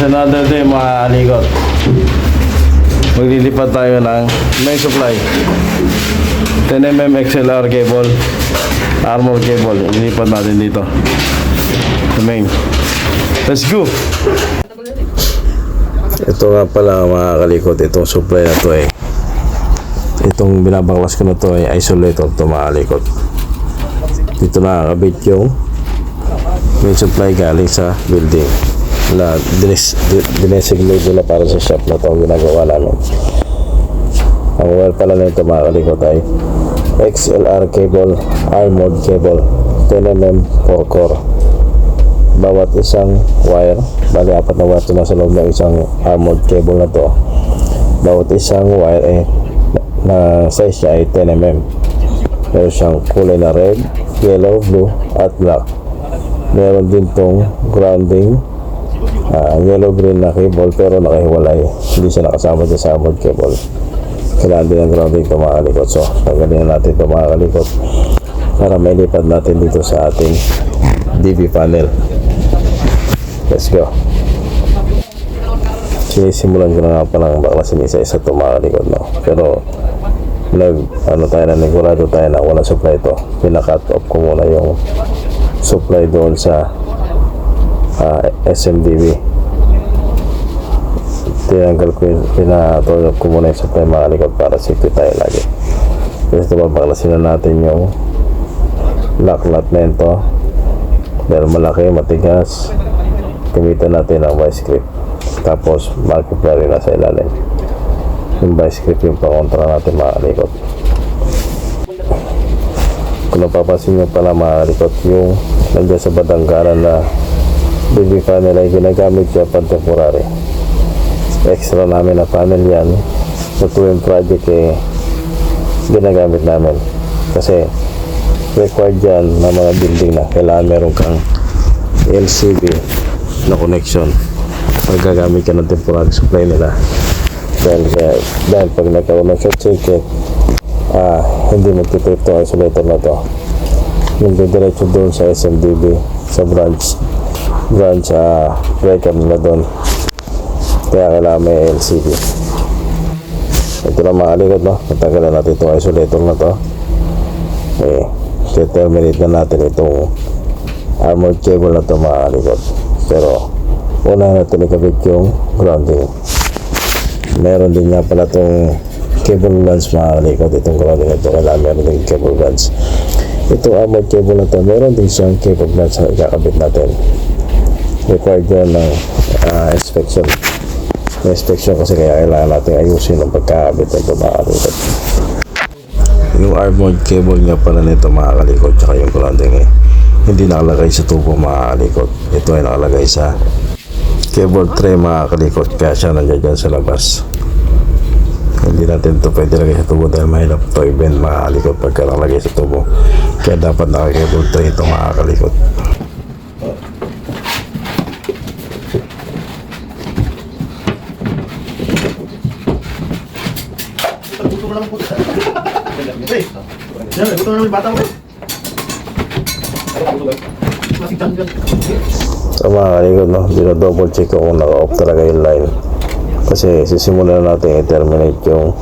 another day mga alikot. Maglilipat tayo ng main supply 10mm XLR cable, armor cable. Ililipat natin dito sa main. Let's go. Ito nga pala mga kalikot, itong supply na to itong binabaklas ko na to ay isolator to mga kalikot. Dito nakakabit yung main supply galing sa building na dinesignate nila para sa shop na ito ang ginagawa namin. Ang wire pala na ito mga kalikot ay XLR cable, armored cable 10mm 4 core. Bawat isang wire, bali apat na wire ito nasa loob ng isang armored cable na to. Bawat isang wire na size niya ay 10mm. Meron siyang kulay na red, yellow, blue at black. Meron din tong grounding yellow-green na cable pero nakahiwalay, hindi siya nakasama dyan sa armored cable. Kailangan din ang grounding ito mga kalikot. So tanggalin natin ito mga kalikot para mailipad natin dito sa ating DV panel. Let's go. Sinisimulan ko na nga palang baklasin isa-isa ito mga kalikot, no? Pero nagurado tayo na walang supply ito. Pinacut off ko muna yung supply doon sa SMDB. Tinanggal ko yung pinatulog ko muna yung supply mga kalikot para safety tayo lagi. Kasi ito baklasin na natin yung lock nut na ito dahil malaki, matigas. Gamitan natin ang vice grip, tapos multiplier na sa ilalim. Yung vice grip yung pakontra natin mga kalikot. Kung napapansin nyo pala mga kalikot, yung nandiyan sa badanggaran na DV panel ay ginagamit siya pang temporary. Extra namin na panel yan sa tuwing project ginagamit namin kasi required dyan na mga building na kailangan meron kang LCB na connection pag gagamit ka ng temporary supply nila. Dahil pag nagkaroon ng short circuit, hindi magtitip to isolator na to, yung didiretso doon sa SMDB sa branch breaker nila doon, kaya kailangan may LCB. Ito na mga kalikot, no? Natanggalan natin itong isolator na to. Terminate na natin itong armored cable na to mga kalikot. Pero una natin ikabit yung grounding. Meron din nga pala itong cable guns mga kalikot. Itong grounding ito, kailangan meron din cable guns. Itong armored cable na ito, meron din siyang cable guns na ikakabit natin. Required yun ng inspection kasi kaya kailangan natin ayusin ang pagkakabit nito mga kalikot. Yung armored cable nga pala nito mga kalikot, tsaka yung grounding hindi nakalagay sa tubo mga kalikot. Ito ay nakalagay sa cable tray mga kalikot, kaya siya nandiyan dyan sa labas. Hindi natin ito pwede lagay sa tubo dahil mahirap ito i-bend mga kalikot pagka nakalagay sa tubo. Kaya dapat naka-cable tray ito mga kalikot. So mga kalikot, no, dino-double check ko kung naka-off talaga yung line kasi sisimulan natin i-terminate yung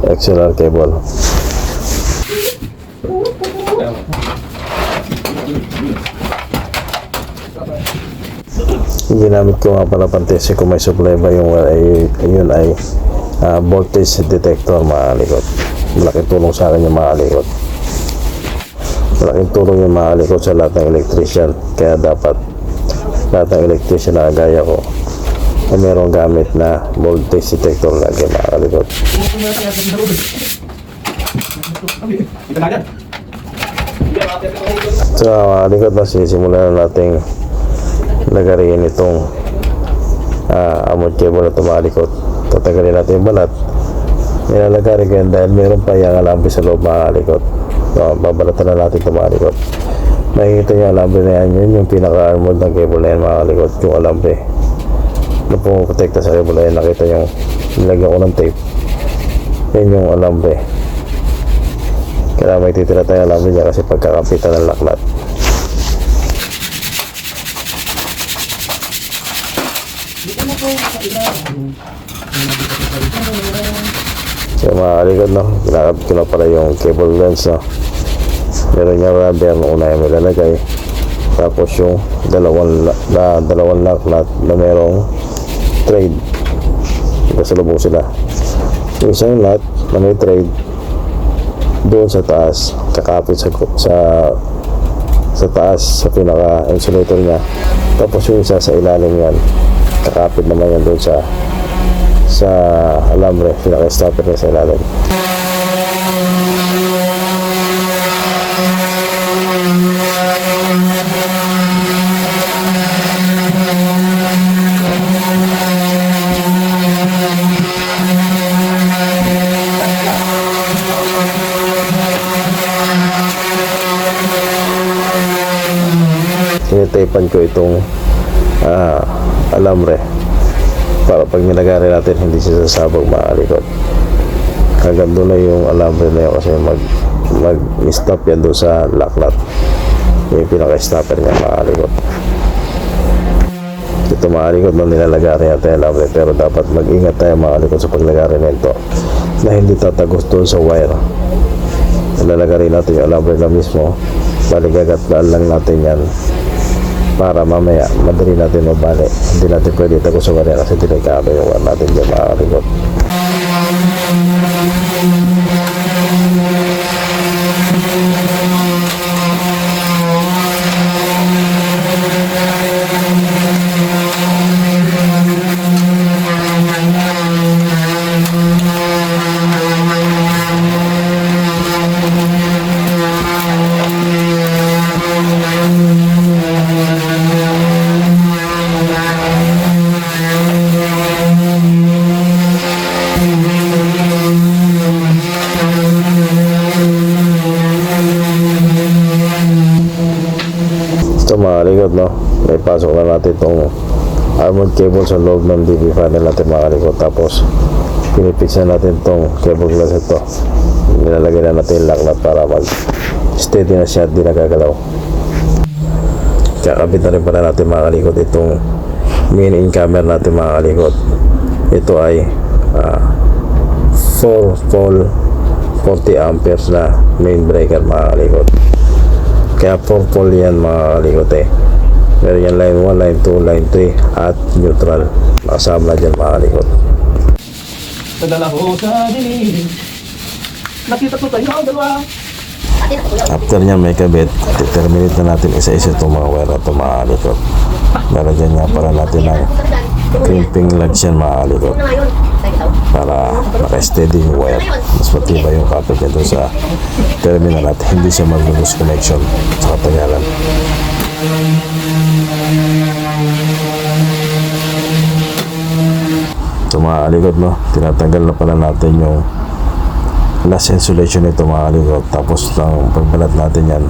XLR cable. Ginamit ko nga pala pantese kung may supply ba yung yun ay voltage detector mga kalikot. Malaking tulong sa akin yung mga kalikot. Malaking tulong yung mga kalikot sa lahat ng electrician. Kaya dapat lahat ng electrician na gaya ko ay merong gamit na voltage detector lagi mga kalikot. So mga kalikot, simulan na natin lagarin itong armored cable na ito mga kalikot. Tatagalin natin yung balat. Nilalagarin ko yan dahil meron pa yung alambre sa loob mga kalikot. So babalatan na natin ito mga kalikot. Nakikita nyo yung alambre na yan, yun yung pinaka-armored ng cable na yan mga kalikot, yung alambre na pumoprotekta sa cable na yan. Nakita nyo, nilagyan ko ng tape, yan yung alambre. Kaya may titira tayong alambre niya kasi pagkakapitan ng laknat. So mga kalikot, no, ginagabit ko na pala yung cable lens, no. Meron yung rubber na una yung nilalagay, tapos yung dalawang lock na merong trade, nakasalubong sila. Yung isang nut na may trade doon sa taas, kakapit sa taas, sa pinaka insulator niya. Tapos yung isa sa ilalim yan, kakapit naman yan doon sa alambre, pinaka stopper niya sa ilalim. Tinitapan ko itong alambre para pag nilagari natin hindi siya sasabog, mga kalikot. Hanggang doon na yung alambre na yun kasi mag-stop yan doon sa lock nut, yung pinaka-stopper niya, mga kalikot. Ito, mga kalikot, nung nilalagari natin yung alambre, pero dapat mag-ingat tayo, mga kalikot, sa paglagari nito na hindi tatagos doon sa wire. Nilalagari natin yung alambre na mismo, baligagatlaan lang natin yan para mamaya madali natin mabali. Hindi natin pwede tagos sa wire kasi delikado yung wire natin dyan, mga kalikot. Mga kalikot, no, may pasok na natin itong armored cable sa loob ng DP panel natin, mga kalikot. Tapos pinipix na natin itong cable glass ito, nilalagay na natin yung lock nut para mag steady na siya at di nagagalaw. Kakabit na rin pala natin, mga kalikot, itong main in camera natin, mga kalikot. Ito ay 4 pole 40 amperes na main breaker, mga kalikot. Kaya 4 pole yan, mga kalikot eh. Meron yan line 1, line 2, line 3 at neutral. Nakasama na dyan, mga kalikot. Nadala ko sa dilim. Nakita ko tayo ang dalawa. After nyan may kabit, determinate na natin isa-isa itong mga wire na itong, mga kalikot. Lalagyan nga para natin ng crimping lugs yan, mga kalikot, para naka-steady yung wire. Mas matibay yung kapit niya doon sa terminal at hindi siya mag-lose connection sa katagalan. So mga kalikot, no, tinatanggal na pala natin yung last insulation nito, mga kalikot. Tapos lang pagbalat natin yan,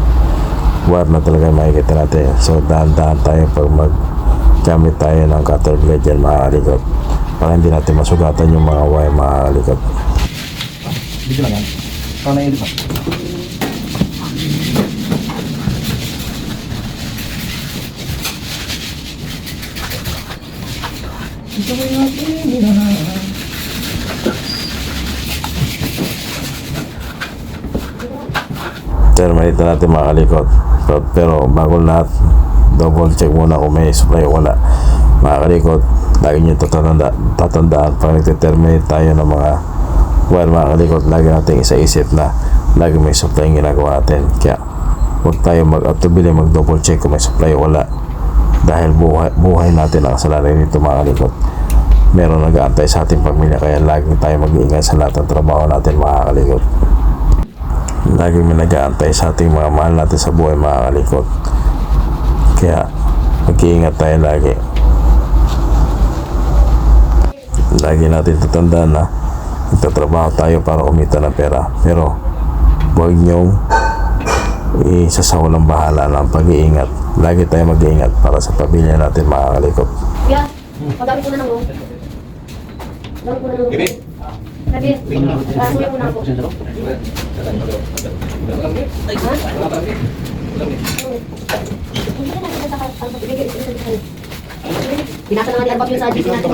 wire na talaga makikita natin. So dahan-dahan tayo pag gamit tayo ng cutter blade yan, mga kalikot, para hindi natin masugatan yung mga wire, mga kalikot. Dito lang yan. Paano yun, di ba? Terminate na natin, mga kalikot. Pero bago lahat, double check muna kung may supply o wala, mga kalikot. Lagi nyo tatandaan pag nagte-terminate tayo ng mga wire, mga kalikot, lagi natin isa-isip na lagi may supply yung ginagawa natin. Kaya huwag tayo mag-autobili, mag-double check kung may supply o wala, dahil buhay natin ang kasalanan nito, mga kalikot. Meron nag-aantay sa ating pamilya, kaya lagi tayo mag-iingat sa lahat ng trabaho natin, mga kalikot. Lagi may nag-aantay sa ating mga mahal natin sa buhay, mga kalikot. Kaya mag-iingat tayo lagi. Lagi natin tatandaan na nagtatrabaho tayo para umita ng pera, pero huwag nyong isasawalang bahala ng pag-iingat. Lagi tayo mag-iingat para sa pamilya natin, mga kalikot. Yeah, paggamit ko na ng room. Gamit ko na ng room. Gabi? Gabi, suyo ko na ako. Ha? Pinasa na nga ni Arbab yun sa GC natin.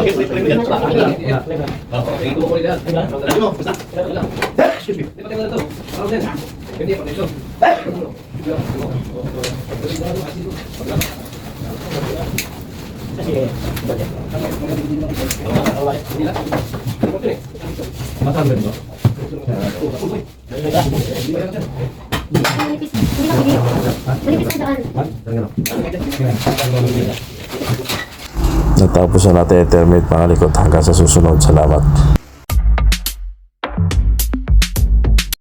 Manipis. Hindi lang video. Manipis na daan. Natapos na natin i-terminate mga likod hanggang sa susunod. Salamat.